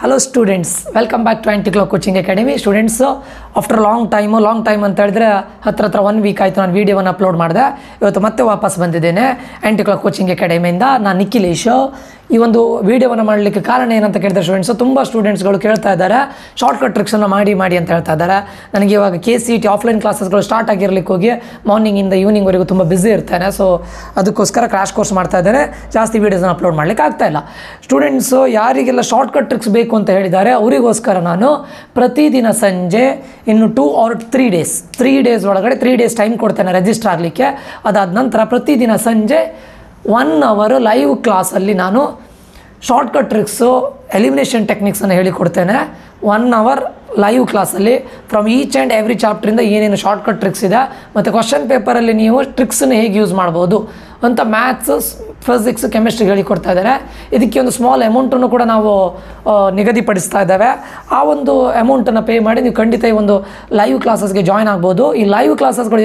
Hello students, welcome back to Anti-Clock Coaching Academy. Students, after long time ಅಂತ ಹೇಳಿದ್ರೆ ಹತ್ರ 1 weak ಆಯಿತು ನಾನು ವಿಡಿಯೋವನ್ನು ಅಪ್ಲೋಡ್ ಮಾಡಿದೆ. ಇವತ್ತು ಮತ್ತೆ ವಾಪಸ್ ಬಂದಿದ್ದೇನೆ Anti-Clock Coaching Academyಯಿಂದ. ನಾನು ನಿಖಿಲೇಶ್. ಈ ಒಂದು ವಿಡಿಯೋವನ್ನು ಮಾಡಲಿಕ್ಕೆ ಕಾರಣ ಏನಂತ ಕೇಳಿದ್ರೆ ತುಂಬ ಸ್ಟೂಡೆಂಟ್ಸ್ಗಳು ಕೇಳ್ತಾ ಇದ್ದಾರೆ ಶಾರ್ಟ್ಕಟ್ ಟ್ರಿಕ್ಸನ್ನು ಮಾಡಿ ಅಂತ ಹೇಳ್ತಾ ಇದ್ದಾರೆ. ನನಗೆ ಇವಾಗ KCET ಆಫ್ಲೈನ್ ಕ್ಲಾಸಸ್ಗಳು ಸ್ಟಾರ್ಟ್ ಆಗಿರಲಿಕ್ಕೆ ಹೋಗಿ ಮಾರ್ನಿಂಗಿಂದ ಈವ್ನಿಂಗ್ವರೆಗೂ ತುಂಬ ಬ್ಯುಸಿ ಇರ್ತೇನೆ. ಸೊ ಅದಕ್ಕೋಸ್ಕರ ಕ್ರ್ಯಾಶ್ ಕೋರ್ಸ್ ಮಾಡ್ತಾ ಇದ್ದೇನೆ. ಜಾಸ್ತಿ ವೀಡಿಯೋಸ್ನ ಅಪ್ಲೋಡ್ ಮಾಡಲಿಕ್ಕೆ ಆಗ್ತಾಯಿಲ್ಲ. ಸ್ಟೂಡೆಂಟ್ಸು ಯಾರಿಗೆಲ್ಲ ಶಾರ್ಟ್ಕಟ್ ಟ್ರಿಕ್ಸ್ ಬೇಕು ಅಂತ ಹೇಳಿದ್ದಾರೆ ಅವರಿಗೋಸ್ಕರ ನಾನು ಪ್ರತಿದಿನ ಸಂಜೆ ಇನ್ನು 2 or 3 ಡೇಸ್ ಒಳಗಡೆ 3 ಡೇಸ್ ಟೈಮ್ ಕೊಡ್ತೇನೆ ರಿಜಿಸ್ಟರ್ ಆಗಲಿಕ್ಕೆ. ಅದಾದ ನಂತರ ಪ್ರತಿದಿನ ಸಂಜೆ 1 ಅವರ್ ಲೈವ್ ಕ್ಲಾಸಲ್ಲಿ ನಾನು ಶಾರ್ಟ್ಕಟ್ ಟ್ರಿಕ್ಸು ಎಲಿಮಿನೇಷನ್ ಟೆಕ್ನಿಕ್ಸನ್ನು ಹೇಳಿಕೊಡ್ತೇನೆ. 1 ಅವರ್ ಲೈವ್ ಕ್ಲಾಸಲ್ಲಿ ಫ್ರಮ್ ಈಚ್ ಆ್ಯಂಡ್ ಎವ್ರಿ ಚಾಪ್ಟ್ರಿಂದ ಏನೇನು ಶಾರ್ಟ್ಕಟ್ ಟ್ರಿಕ್ಸ್ ಇದೆ ಮತ್ತು ಕ್ವಶನ್ ಪೇಪರಲ್ಲಿ ನೀವು ಟ್ರಿಕ್ಸನ್ನು ಹೇಗೆ ಯೂಸ್ ಮಾಡ್ಬೋದು ಅಂತ ಮ್ಯಾಥ್ಸ್, ಫಿಸಿಕ್ಸ್, ಕೆಮಿಸ್ಟ್ರಿಗೆ ಹೇಳಿಕೊಡ್ತಾ ಇದ್ದಾರೆ. ಇದಕ್ಕೆ ಒಂದು ಸ್ಮಾಲ್ ಅಮೌಂಟನ್ನು ಕೂಡ ನಾವು ನಿಗದಿಪಡಿಸ್ತಾ ಇದ್ದೇವೆ. ಆ ಒಂದು ಅಮೌಂಟನ್ನು ಪೇ ಮಾಡಿ ನೀವು ಖಂಡಿತ ಈ ಒಂದು ಲೈವ್ ಕ್ಲಾಸಸ್ಗೆ ಜಾಯ್ನ್ ಆಗ್ಬೋದು. ಈ ಲೈವ್ ಕ್ಲಾಸಸ್ಗಳು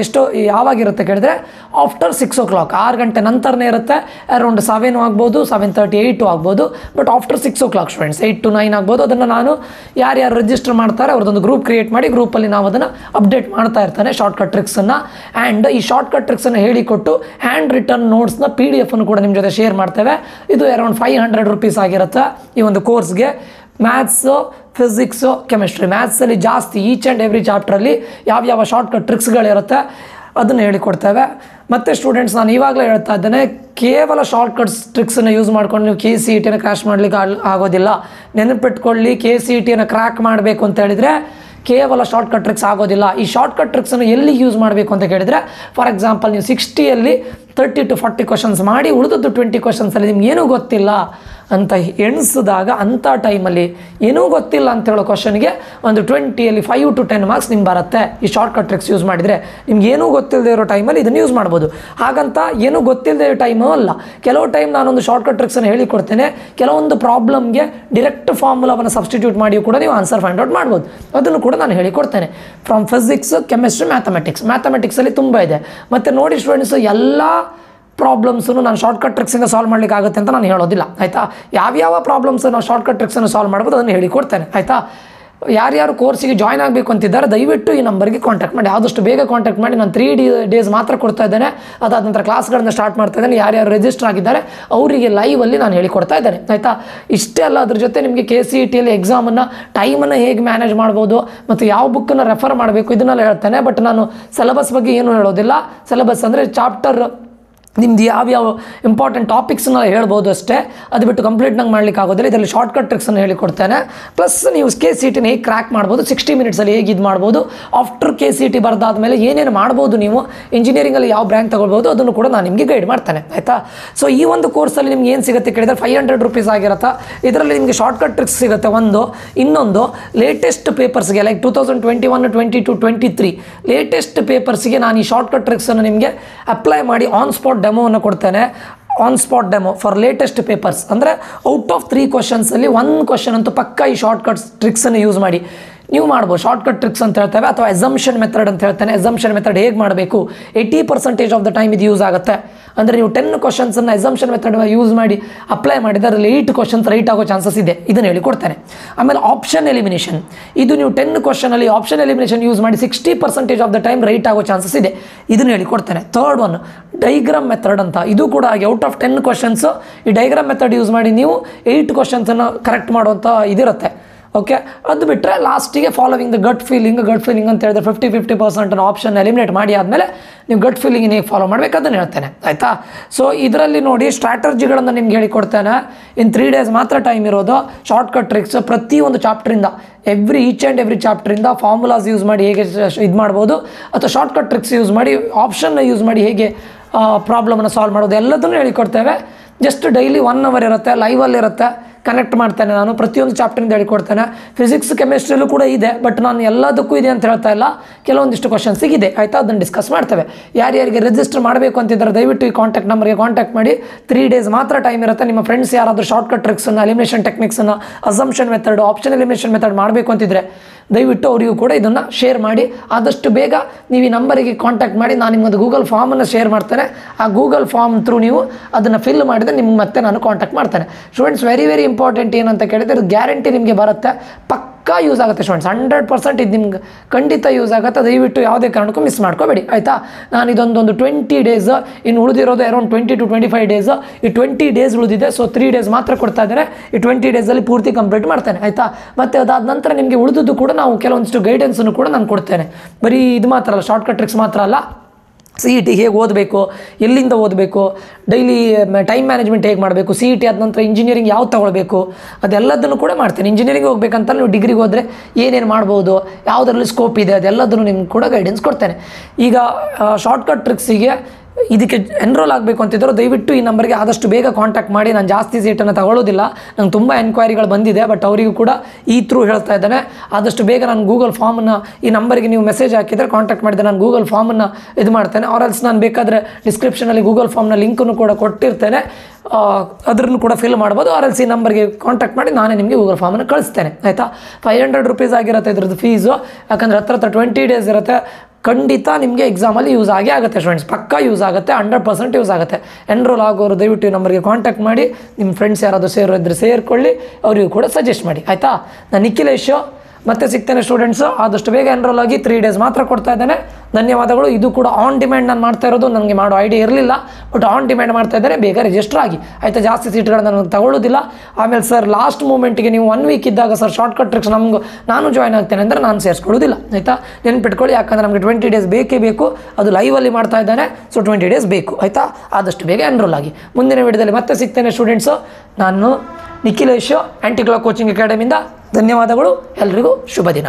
ಯಾವಾಗಿರುತ್ತೆ ಕೇಳಿದ್ರೆ ಆಫ್ಟರ್ 6 o'clock 6 ಗಂಟೆ ನಂತರನೇ ಇರುತ್ತೆ. ಅರೌಂಡ್ 7 ಆಗ್ಬೋದು, 7:30, 8 ಆಗ್ಬೋದು. But after 6 o'clock students 8 to 9 ಆಗ್ಬೋದು. ಅದನ್ನು ನಾನು ಯಾರ್ಯಾರು ರಿಜಿಸ್ಟರ್ ಮಾಡ್ತಾರೆ ಅವ್ರದ್ದೊಂದು ಗ್ರೂಪ್ ಕ್ರಿಯೇಟ್ ಮಾಡಿ ಗ್ರೂಪಲ್ಲಿ ನಾವು ಅದನ್ನು ಅಪ್ಡೇಟ್ ಮಾಡ್ತಾ ಇರ್ತಾನೆ ಶಾರ್ಟ್ಕಟ್ ಟ್ರಿಕ್ಸನ್ನು. ಆ್ಯಂಡ್ ಈ ಶಾರ್ಟ್ಕಟ್ ಟ್ರಿಕ್ಸನ್ನು ಹೇಳಿಕೊಟ್ಟು ಹ್ಯಾಂಡ್ ರಿಟರ್ನ್ ನೋಟ್ಸ್ನ PDF ಅನ್ನು ಕೂಡ ನಿಮ್ಮ ಜೊತೆ ಶೇರ್ ಮಾಡ್ತೇವೆ. ಇದು ಅರೌಂಡ್ 500 rupees ಆಗಿರುತ್ತೆ ಈ ಒಂದು ಕೋರ್ಸ್ಗೆ. Maths, physics, chemistry. ಮ್ಯಾಥ್ಸಲ್ಲಿ ಜಾಸ್ತಿ ಈಚ್ ಆ್ಯಂಡ್ ಎವ್ರಿ ಚಾಪ್ಟ್ರಲ್ಲಿ ಯಾವ ಶಾರ್ಟ್ಕಟ್ ಟ್ರಿಕ್ಸ್ಗಳಿರುತ್ತೆ ಅದನ್ನು ಹೇಳಿಕೊಡ್ತೇವೆ. ಮತ್ತು ಸ್ಟೂಡೆಂಟ್ಸ್ ನಾನು ಇವಾಗಲೇ ಹೇಳ್ತಾ ಇದ್ದೇನೆ, ಕೇವಲ ಶಾರ್ಟ್ಕಟ್ಸ್ ಟ್ರಿಕ್ಸನ್ನು ಯೂಸ್ ಮಾಡ್ಕೊಂಡು ನೀವು KCETನ ಕ್ರ್ಯಾಶ್ ಮಾಡಲಿಕ್ಕೆ ಆಗೋದಿಲ್ಲ. ನೆನಪಿಟ್ಕೊಳ್ಳಿ, KCETನ ಕ್ರ್ಯಾಕ್ ಮಾಡಬೇಕು ಅಂತ ಹೇಳಿದರೆ ಕೇವಲ ಶಾರ್ಟ್ಕಟ್ ಟ್ರಿಕ್ಸ್ ಆಗೋದಿಲ್ಲ. ಈ ಶಾರ್ಟ್ಕಟ್ ಟ್ರಿಕ್ಸನ್ನು ಎಲ್ಲಿ ಯೂಸ್ ಮಾಡಬೇಕು ಅಂತ ಕೇಳಿದರೆ, ಫಾರ್ ಎಕ್ಸಾಂಪಲ್ ನೀವು 60ಯಲ್ಲಿ 30 to 40 ಕ್ವಶನ್ಸ್ ಮಾಡಿ ಉಳಿದದ್ದು 20 ಕ್ವಶನ್ಸಲ್ಲಿ ನಿಮ್ಗೆ ಏನೂ ಗೊತ್ತಿಲ್ಲ ಅಂತ ಎಣಿಸಿದಾಗ ಅಂಥ ಟೈಮಲ್ಲಿ ಏನೂ ಗೊತ್ತಿಲ್ಲ ಅಂತ ಹೇಳೋ ಕ್ವಶನ್ಗೆ ಒಂದು 20ಯಲ್ಲಿ 5 to 10 ಮಾರ್ಕ್ಸ್ ನಿಮ್ಗೆ ಬರುತ್ತೆ. ಈ ಶಾರ್ಟ್ಕಟ್ ಟ್ರಿಕ್ಸ್ ಯೂಸ್ ಮಾಡಿದರೆ ನಿಮ್ಗೆ ಏನೂ ಗೊತ್ತಿಲ್ಲದೆ ಇರೋ ಟೈಮಲ್ಲಿ ಇದನ್ನು ಯೂಸ್ ಮಾಡ್ಬೋದು. ಹಾಗಂತ ಏನೂ ಗೊತ್ತಿಲ್ಲದೆ ಇರೋ ಟೈಮು ಅಲ್ಲ. ಕೆಲವು ಟೈಮ್ ನಾನೊಂದು ಶಾರ್ಟ್ಕಟ್ ಟ್ರಿಕ್ಸನ್ನು ಹೇಳಿಕೊಡ್ತೇನೆ. ಕೆಲವೊಂದು ಪ್ರಾಬ್ಲಮ್ಗೆ ಡಿರೆಕ್ಟ್ ಫಾರ್ಮುಲಾವನ್ನು ಸಬ್ಸ್ಟಿಟ್ಯೂಟ್ ಮಾಡಿ ಕೂಡ ನೀವು ಆನ್ಸರ್ ಫೈಂಡ್ ಔಟ್ ಮಾಡ್ಬೋದು. ಅದನ್ನು ಕೂಡ ನಾನು ಹೇಳಿಕೊಡ್ತೇನೆ. ಫ್ರಮ್ ಫಿಸಿಕ್ಸ್, ಕೆಮಿಸ್ಟ್ರಿ, ಮ್ಯಾಥಮೆಟಿಕ್ಸಲ್ಲಿ ತುಂಬ ಇದೆ. ಮತ್ತು ನೋಡಿ ಸ್ಟೂಡೆಂಟ್ಸ್, ಎಲ್ಲ ಪ್ರಾಬ್ಲಮ್ಸನ್ನು ನಾನು ಶಾರ್ಟ್ಕಟ್ ಟ್ರಿಕ್ಸಿಂದ ಸಾಲ್ವ್ ಮಾಡಲಿಕ್ಕೆ ಆಗುತ್ತೆ ಅಂತ ನಾನು ಹೇಳೋದಿಲ್ಲ, ಆಯಿತಾ. ಯಾವ ಪ್ರಾಬ್ಲಮ್ಸ್ ನಾವು ಶಾರ್ಟ್ಕಟ್ ಟ್ರಿಕ್ಸನ್ನು ಸಾಲ್ವ್ ಮಾಡ್ಬೋದು ಅದನ್ನು ಹೇಳಿಕೊಡ್ತೇನೆ, ಆಯಿತಾ. ಯಾರ್ಯಾರು ಕೋರ್ಸಿಗೆ ಜಾಯ್ನ್ ಆಗಬೇಕು ಅಂತಿದ್ದಾರೆ ದಯವಿಟ್ಟು ಈ ನಂಬರ್ಗೆ ಕಾಂಟ್ಯಾಕ್ಟ್ ಮಾಡಿ. ಆದಷ್ಟು ಬೇಗ ಕಾಂಟ್ಯಾಕ್ಟ್ ಮಾಡಿ. ನಾನು 3 days ಮಾತ್ರ ಕೊಡ್ತಾ ಇದ್ದೇನೆ. ಅದಾದ ನಂತರ ಕ್ಲಾಸ್ಗಳನ್ನು ಸ್ಟಾರ್ಟ್ ಮಾಡ್ತಾ ಇದ್ದೇನೆ. ಯಾರ್ಯಾರು ರಿಜಿಸ್ಟರ್ ಆಗಿದ್ದಾರೆ ಅವರಿಗೆ ಲೈವಲ್ಲಿ ನಾನು ಹೇಳಿಕೊಡ್ತಾ ಇದ್ದೇನೆ, ಆಯಿತಾ. ಇಷ್ಟೇ ಅಲ್ಲ, ಅದ್ರ ಜೊತೆ ನಿಮಗೆ KCETಯಲ್ಲಿ ಎಕ್ಸಾಮನ್ನು ಟೈಮನ್ನು ಹೇಗೆ ಮ್ಯಾನೇಜ್ ಮಾಡ್ಬೋದು ಮತ್ತು ಯಾವ ಬುಕ್ಕನ್ನು ರೆಫರ್ ಮಾಡಬೇಕು ಇದನ್ನೆಲ್ಲ ಹೇಳ್ತೇನೆ. ಬಟ್ ನಾನು ಸಿಲೆಬಸ್ ಬಗ್ಗೆ ಏನೂ ಹೇಳೋದಿಲ್ಲ. ಸಿಲೆಬಸ್ ಅಂದರೆ ಚಾಪ್ಟರ್ ನಿಮ್ದು ಯಾವ್ಯಾವ ಇಂಪಾರ್ಟೆಂಟ್ ಟಾಪಿಕ್ಸ್ನ ಹೇಳ್ಬೋದು ಅಷ್ಟೇ. ಅದು ಬಿಟ್ಟು ಕಂಪ್ಲೀಟ್ನಾಗ ಮಾಡಲಿಕ್ಕೆ ಆಗೋದಿಲ್ಲ. ಇದರಲ್ಲಿ ಶಾರ್ಟ್ಕಟ್ ಟ್ರಿಕ್ಸನ್ನು ಹೇಳಿಕೊಡ್ತೇನೆ. ಪ್ಲಸ್ ನೀವು KCETನ ಹೇಗೆ ಕ್ರ್ಯಾಕ್ ಮಾಡ್ಬೋದು, 60 minutesಲ್ಲಿ ಹೇಗೆ ಇದು ಮಾಡ್ಬೋದು, ಆಫ್ಟರ್ KCET ಬರೆದಾದ್ಮೇಲೆ ಏನೇನು ಮಾಡ್ಬೋದು, ನೀವು ಇಂಜಿನಿಯರಿಂಗಲ್ಲಿ ಯಾವ ಬ್ರ್ಯಾಂಚ್ ತೊಗೊಳ್ಬೋದು ಅದನ್ನು ಕೂಡ ನಾನು ನಿಮಗೆ ಗೈಡ್ ಮಾಡ್ತೇನೆ, ಆಯಿತಾ. ಸೊ ಈ ಒಂದು ಕೋರ್ಸಲ್ಲಿ ನಿಮ್ಗೆ ಏನು ಸಿಗುತ್ತೆ ಕೇಳಿದರೆ 500 rupees ಆಗಿರುತ್ತೆ. ಇದರಲ್ಲಿ ನಿಮಗೆ ಶಾರ್ಟ್ಕಟ್ ಟ್ರಿಕ್ಸ್ ಸಿಗುತ್ತೆ ಒಂದು. ಇನ್ನೊಂದು ಲೇಟೆಸ್ಟ್ ಪೇಪರ್ಸ್ಗೆ ಲೈಕ್ 2021, 22, 23 ಲೇಟೆಸ್ಟ್ ಪೇಪರ್ಸ್ಗೆ ನಾನು ಈ ಶಾರ್ಟ್ಕಟ್ ಟ್ರಿಕ್ಸನ್ನು ನಿಮಗೆ ಅಪ್ಲೈ ಮಾಡಿ ಆನ್ ಸ್ಪಾಟ್ ಡೆಮೋವನ್ನು ಕೊಡ್ತೇನೆ. On spot demo for latest papers ಅಂದರೆ ಔಟ್ ಆಫ್ 3 ಕ್ವಶನ್ಸಲ್ಲಿ 1 ಕ್ವಶನ್ ಅಂತೂ ಪಕ್ಕ ಈ ಶಾರ್ಟ್ಕಟ್ ಟ್ರಿಕ್ಸನ್ನು ಯೂಸ್ ಮಾಡಿ ನೀವು ಮಾಡ್ಬೋದು. ಶಾರ್ಟ್ಕಟ್ ಟ್ರಿಕ್ಸ್ ಅಂತ ಹೇಳ್ತೇವೆ ಅಥವಾ ಎಸಂಪ್ಷನ್ ಮೆಥಡ್ ಅಂತ ಹೇಳ್ತೇನೆ. ಎಸಂಪ್ಷನ್ ಮೆಥಡ್ ಹೇಗೆ ಮಾಡಬೇಕು, 80% ಆಫ್ ದ ಟೈಮ್ ಇದು ಯೂಸ್ ಆಗುತ್ತೆ. ಅಂದರೆ ನೀವು 10 ಕ್ವಶನ್ಸನ್ನು ಎಸಂಪ್ಷನ್ ಮೆಥಡ್ ಯೂಸ್ ಮಾಡಿ ಅಪ್ಲೈ ಮಾಡಿದರೆ ಅದರಲ್ಲಿ 8 ಕ್ವಶನ್ಸ್ ರೈಟ್ ಆಗೋ ಚಾನ್ಸಸ್ ಇದೆ. ಇದನ್ನು ಹೇಳಿಕೊಡ್ತೇನೆ. ಆಮೇಲೆ ಆಪ್ಷನ್ ಎಲಿಮಿನೇಷನ್, ಇದು ನೀವು 10 ಕ್ವಶನಲ್ಲಿ ಆಪ್ಷನ್ ಎಲಿಮಿನೇಷನ್ ಯೂಸ್ ಮಾಡಿ 60% ಆಫ್ ದ ಟೈಮ್ ರೈಟ್ ಆಗೋ ಚಾನ್ಸಸ್ ಇದೆ. ಇದನ್ನು ಹೇಳಿಕೊಡ್ತೇನೆ. ಥರ್ಡ್ ಒನ್ ಡೈಗ್ರಾಮ್ ಮೆಥಡ್ ಅಂತ, ಇದು ಕೂಡ ಹಾಗೆ ಔಟ್ ಆಫ್ 10 ಕ್ವಶನ್ಸು ಈ ಡೈಗ್ರಾಮ್ ಮೆಥಡ್ ಯೂಸ್ ಮಾಡಿ ನೀವು 8 ಕ್ವಶನ್ಸನ್ನು ಕರೆಕ್ಟ್ ಮಾಡುವಂಥ ಇದಿರುತ್ತೆ, ಓಕೆ. ಅದು ಬಿಟ್ಟರೆ ಲಾಸ್ಟಿಗೆ ಫಾಲೋವಿಂಗ್ ದ ಗಟ್ ಫೀಲಿಂಗ್ ಅಂತ ಹೇಳಿದ್ರೆ 50% ಆಪ್ಷನ್ ಎಲಿಮಿನೇಟ್ ಮಾಡಿ ಆದಮೇಲೆ ನೀವು ಗಟ್ ಫೀಲಿಂಗ್ ಹೇಗೆ ಫಾಲೋ ಮಾಡಬೇಕು ಅದನ್ನು ಹೇಳ್ತೇನೆ, ಆಯಿತಾ. ಸೊ ಇದರಲ್ಲಿ ನೋಡಿ ಸ್ಟ್ರಾಟರ್ಜಿಗಳನ್ನು ನಿಮ್ಗೆ ಹೇಳಿಕೊಡ್ತೇನೆ. ಇನ್ 3 days ಮಾತ್ರ ಟೈಮ್ ಇರೋದು. ಶಾರ್ಟ್ಕಟ್ ಟ್ರಿಕ್ಸ್ ಪ್ರತಿಯೊಂದು ಚಾಪ್ಟ್ರಿಂದ ಈಚ್ ಆ್ಯಂಡ್ ಎವ್ರಿ ಚಾಪ್ಟ್ರಿಂದ ಫಾರ್ಮುಲಾಸ್ ಯೂಸ್ ಮಾಡಿ ಹೇಗೆ ಇದು ಮಾಡ್ಬೋದು ಅಥವಾ ಶಾರ್ಟ್ಕಟ್ ಟ್ರಿಕ್ಸ್ ಯೂಸ್ ಮಾಡಿ ಆಪ್ಷನ್ನ ಯೂಸ್ ಮಾಡಿ ಹೇಗೆ ಪ್ರಾಬ್ಲಮನ್ನು ಸಾಲ್ವ್ ಮಾಡೋದು ಎಲ್ಲದನ್ನು ಹೇಳಿಕೊಡ್ತೇವೆ. ಜಸ್ಟ್ ಡೈಲಿ 1 hour ಇರುತ್ತೆ, ಲೈವಲ್ಲಿರುತ್ತೆ. ಕನೆಕ್ಟ್ ಮಾಡ್ತೇನೆ ನಾನು. ಪ್ರತಿಯೊಂದು ಚಾಪ್ಟರಿಂದ ಹೇಳಿಕೊಡ್ತೇನೆ. ಫಿಸಿಕ್ಸ್, ಕೆಮಿಸ್ಟ್ರಿಯಲ್ಲೂ ಕೂಡ ಇದೆ. ಬಟ್ ನಾನು ಎಲ್ಲದಕ್ಕೂ ಇದೆ ಅಂತ ಹೇಳ್ತಾ ಇಲ್ಲ, ಕೆಲವೊಂದಿಷ್ಟು ಕ್ವಶನ್ಸಿಗಿದೆ, ಆಯಿತಾ. ಅದನ್ನು ಡಿಸ್ಕಸ್ ಮಾಡ್ತೇವೆ. ಯಾರ್ಯಾರಿಗೆ ರಿಜಿಸ್ಟರ್ ಮಾಡಬೇಕು ಅಂತಿದ್ದಾರೆ ದಯವಿಟ್ಟು ಈ ಕಾಂಟ್ಯಾಕ್ಟ್ ನಂಬರ್ಗೆ ಕಾಂಟ್ಯಾಕ್ಟ್ ಮಾಡಿ. 3 days ಮಾತ್ರ ಟೈಮ್ ಇರುತ್ತೆ. ನಿಮ್ಮ ಫ್ರೆಂಡ್ಸ್ ಯಾರಾದರೂ ಶಾರ್ಟ್ಕಟ್ ಟ್ರಿಕ್ಸನ್ನು, ಎಲಿಮಿನೇಷನ್ ಟೆಕ್ನಿಕ್ಸನ್ನು, assumption method, option elimination method ಮಾಡಬೇಕು ಅಂತಿದ್ರೆ ದಯವಿಟ್ಟು ಅವರಿಗೂ ಕೂಡ ಇದನ್ನು ಶೇರ್ ಮಾಡಿ. ಆದಷ್ಟು ಬೇಗ ನೀವು ಈ ನಂಬರಿಗೆ ಕಾಂಟ್ಯಾಕ್ಟ್ ಮಾಡಿ. ನಾನು ನಿಮ್ಮದು ಗೂಗಲ್ ಫಾರ್ಮನ್ನು ಶೇರ್ ಮಾಡ್ತೇನೆ. ಆ ಗೂಗಲ್ ಫಾರ್ಮ್ ಥ್ರೂ ನೀವು ಅದನ್ನು ಫಿಲ್ ಮಾಡಿದರೆ ನಿಮ್ಗೆ ಮತ್ತೆ ನಾನು ಕಾಂಟ್ಯಾಕ್ಟ್ ಮಾಡ್ತೇನೆ. ಸ್ಟೂಡೆಂಟ್ಸ್, ವೆರಿ ಇಂಪಾರ್ಟೆಂಟ್ ಏನಂತ ಕೇಳಿದರೆ ಗ್ಯಾರಂಟಿ ನಿಮಗೆ ಬರುತ್ತೆ, ಪಕ್ಕಾ ಯೂಸ್ ಆಗುತ್ತೆ ಸ್ಟೂಡೆಂಟ್ಸ್. 100% ಇದು ನಿಮ್ಗೆ ಖಂಡಿತ ಯೂಸ್ ಆಗುತ್ತೆ. ದಯವಿಟ್ಟು ಯಾವುದೇ ಕಾರಣಕ್ಕೂ ಮಿಸ್ ಮಾಡ್ಕೋಬೇಡಿ ಆಯಿತಾ. ನಾನು ಇದೊಂದೊಂದು 20 ಡೇಸ್, ಇನ್ನು ಉಳಿದಿರೋದು ಅರೌಂಡ್ 20 to 25 ಡೇಸ್. ಈ 20 ಡೇಸ್ ಉಳಿದಿದೆ. ಸೊ 3 ಡೇಸ್ ಮಾತ್ರ ಕೊಡ್ತಾ ಇದ್ದಾರೆ. ಈ 20 ಡೇಸಲ್ಲಿ ಪೂರ್ತಿ ಕಂಪ್ಲೀಟ್ ಮಾಡ್ತೇನೆ ಆಯಿತಾ. ಮತ್ತು ಅದಾದ ನಂತರ ನಿಮಗೆ ಉಳಿದದ್ದು ಕೂಡ ನಾವು ಕೆಲವೊಂದಿಷ್ಟು ಗೈಡೆನ್ಸನ್ನು ಕೂಡ ನಾನು ಕೊಡ್ತೇನೆ. ಬರೀ ಇದು ಮಾತ್ರ ಅಲ್ಲ, ಶಾರ್ಟ್ಕಟ್ ಟ್ರಿಕ್ಸ್ ಮಾತ್ರ ಅಲ್ಲ, CET ಹೇಗೆ ಓದಬೇಕು, ಎಲ್ಲಿಂದ ಓದಬೇಕು, ಡೈಲಿ ಟೈಮ್ ಮ್ಯಾನೇಜ್ಮೆಂಟ್ ಹೇಗೆ ಮಾಡಬೇಕು, CET ಆದ ನಂತರ ಇಂಜಿನಿಯರಿಂಗ್ ಯಾವ್ದು ತೊಗೊಳ್ಬೇಕು, ಅದೆಲ್ಲದನ್ನು ಕೂಡ ಮಾಡ್ತೇನೆ. ಇಂಜಿನಿಯರಿಂಗ್ ಹೋಗ್ಬೇಕಂತ ನೀವು ಡಿಗ್ರಿಗೆ ಹೋದರೆ ಏನೇನು ಮಾಡ್ಬೋದು, ಯಾವುದರಲ್ಲಿ ಸ್ಕೋಪ್ ಇದೆ, ಅದೆಲ್ಲದನ್ನು ನಿಮ್ಗೆ ಕೂಡ ಗೈಡೆನ್ಸ್ ಕೊಡ್ತೇನೆ. ಈಗ ಶಾರ್ಟ್ಕಟ್ ಟ್ರಿಕ್ಸಿಗೆ ಇದಕ್ಕೆ ಎನ್ರೋಲ್ ಆಗಬೇಕು ಅಂತಿದ್ದರು ದಯವಿಟ್ಟು ಈ ನಂಬರ್ಗೆ ಆದಷ್ಟು ಬೇಗ ಕಾಂಟ್ಯಾಕ್ಟ್ ಮಾಡಿ. ನಾನು ಜಾಸ್ತಿ ಸೀಟನ್ನು ತಗೊಳ್ಳೋದಿಲ್ಲ, ನಂಗೆ ತುಂಬ ಎನ್ಕ್ವೈರಿಗಳು ಬಂದಿದೆ. ಬಟ್ ಅವರಿಗೂ ಕೂಡ ಈ ಥ್ರೂ ಹೇಳ್ತಾ ಇದ್ದಾನೆ, ಆದಷ್ಟು ಬೇಗ ನಾನು ಗೂಗಲ್ ಫಾರ್ಮನ್ನು ಈ ನಂಬರ್ಗೆ ನೀವು ಮೆಸೇಜ್ ಹಾಕಿದರೆ ಕಾಂಟ್ಯಾಕ್ಟ್ ಮಾಡಿದರೆ ನಾನು ಗೂಗಲ್ ಫಾರ್ಮನ್ನು ಇದು ಮಾಡ್ತೇನೆ. ಆರ್ಎಲ್ಸ್ ನಾನು ಬೇಕಾದರೆ ಡಿಸ್ಕ್ರಿಪ್ಷನಲ್ಲಿ ಗೂಗಲ್ ಫಾರ್ಮ್ನ ಲಿಂಕನ್ನು ಕೂಡ ಕೊಟ್ಟಿರ್ತೇನೆ, ಅದನ್ನು ಕೂಡ ಫಿಲ್ ಮಾಡ್ಬೋದು. ಆರ್ಎಲ್ಸ್ ಈ ನಂಬರ್ಗೆ ಕಾಂಟ್ಯಾಕ್ಟ್ ಮಾಡಿ ನಾನೇ ನಿಮಗೆ ಗೂಗಲ್ ಫಾರ್ಮನ್ನು ಕಳಿಸ್ತೇನೆ ಆಯಿತಾ. 500 ರೂಪೀಸ್ ಆಗಿರುತ್ತೆ ಇದ್ರದ್ದು ಫೀಸು, ಯಾಕಂದರೆ ಹತ್ರ 20 ಡೇಸ್ ಇರುತ್ತೆ. ಖಂಡಿತ ನಿಮಗೆ ಎಕ್ಸಾಮಲ್ಲಿ ಯೂಸ್ ಆಗೇ ಆಗುತ್ತೆ ಸ್ಟೂಡೆಂಟ್ಸ್, ಪಕ್ಕಾ ಯೂಸ್ ಆಗುತ್ತೆ, 100% ಯೂಸ್ ಆಗುತ್ತೆ. ಎನ್ರೋಲ್ ಆಗೋರು ದಯವಿಟ್ಟು ಈ ನಂಬರ್ಗೆ ಕಾಂಟ್ಯಾಕ್ಟ್ ಮಾಡಿ. ನಿಮ್ಮ ಫ್ರೆಂಡ್ಸ್ ಯಾರಾದರೂ ಸೇರಿದ್ರೆ ಸೇರಿಕೊಳ್ಳಿ, ಅವರಿಗೂ ಕೂಡ ಸಜೆಸ್ಟ್ ಮಾಡಿ ಆಯಿತಾ. ನಾನು ನಿಖಿಲೇಶ್ ಮತ್ತೆ ಸಿಗ್ತೇನೆ ಸ್ಟೂಡೆಂಟ್ಸು. ಆದಷ್ಟು ಬೇಗ ಎನ್ರೋಲ್ ಆಗಿ 3 ಡೇಸ್ ಮಾತ್ರ ಕೊಡ್ತಾ ಇದ್ದೇನೆ. ಧನ್ಯವಾದಗಳು. ಇದು ಕೂಡ ಆನ್ ಡಿಮ್ಯಾಂಡ್ ನಾನು ಮಾಡ್ತಾ ಇರೋದು, ನನಗೆ ಮಾಡೋ ಐಡಿಯಾ ಇರಲಿಲ್ಲ, ಬಟ್ ಆನ್ ಡಿಮ್ಯಾಂಡ್ ಮಾಡ್ತಾ ಇದ್ದಾರೆ. ಬೇಗ ರಿಜಿಸ್ಟರ್ ಆಗಿ ಆಯಿತಾ. ಜಾಸ್ತಿ ಸೀಟ್ಗಳನ್ನು ನಾನು ತಗೊಳ್ಳೋದಿಲ್ಲ. ಆಮೇಲೆ ಸರ್ ಲಾಸ್ಟ್ ಮೂಮೆಂಟಿಗೆ ನೀವು 1 ವೀಕ್ ಇದ್ದಾಗ ಸರ್ ಶಾರ್ಟ್ಕಟ್ ಟ್ರಿಕ್ಸ್ ನಾನು ಜಾಯ್ನ್ ಆಗ್ತೇನೆ ಅಂದರೆ ನಾನು ಸೇರಿಸ್ಕೊಳ್ಳೋದಿಲ್ಲ ಆಯಿತಾ. ನೆನ್ಪಿಟ್ಕೊಳ್ಳಿ, ಯಾಕಂದರೆ ನಮಗೆ 20 ಡೇಸ್ ಬೇಕೇ ಬೇಕು. ಅದು ಲೈವಲ್ಲಿ ಮಾಡ್ತಾ ಇದ್ದಾನೆ. ಸೊ 20 ಡೇಸ್ ಬೇಕು ಆಯಿತಾ. ಆದಷ್ಟು ಬೇಗ ಎನ್ರೋಲ್ ಆಗಿ. ಮುಂದಿನ ವಿಡಿಯೋದಲ್ಲಿ ಮತ್ತೆ ಸಿಗ್ತೇನೆ ಸ್ಟೂಡೆಂಟ್ಸು. ನಾನು ನಿಖಿಲೇಶ್, ಆ್ಯಂಟಿ ಕ್ಲಾಕ್ ಕೋಚಿಂಗ್ ಅಕಾಡೆಮಿಯಿಂದ. ಧನ್ಯವಾದಗಳು. ಎಲ್ರಿಗೂ ಶುಭ ದಿನ.